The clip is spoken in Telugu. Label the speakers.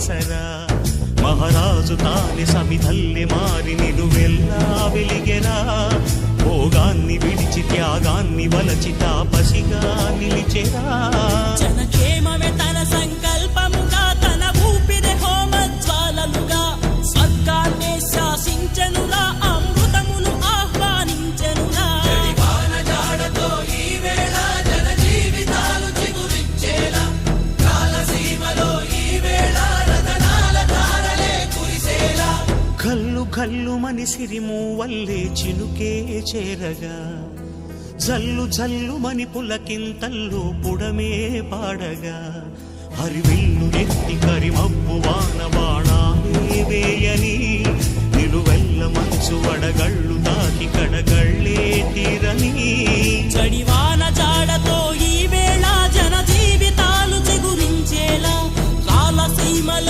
Speaker 1: ಆಸರ మహారాజు తాని సమిధల్లె మారి నిలువెల్లా వెలిగెరా భోగాన్ని విడిచి త్యాగాన్ని వలచి తాపసిగా నిలిచెరా
Speaker 2: జనక్షేమమే తన సంకల్పముగా తన ఊపిరి హోమజ్వాలలుగా స్వర్గాన్నే శాసించెనురా అమృతమును ఆహ్వానించెనురా
Speaker 3: జడివాన జాడతో ఈ వేళ జన జీవితాలు చిగురించేలా కాలసీమలో ఈ వేళ రతనాల ధారలే కురిసేలా
Speaker 1: కల్లు కల్లు మని సిరిమూవల్లే చినుకే చేరగా జల్లు జల్లు మని పులకింతల్లో పుడమే పాడగా హరివిల్లు ఎత్తి కరిమబ్బు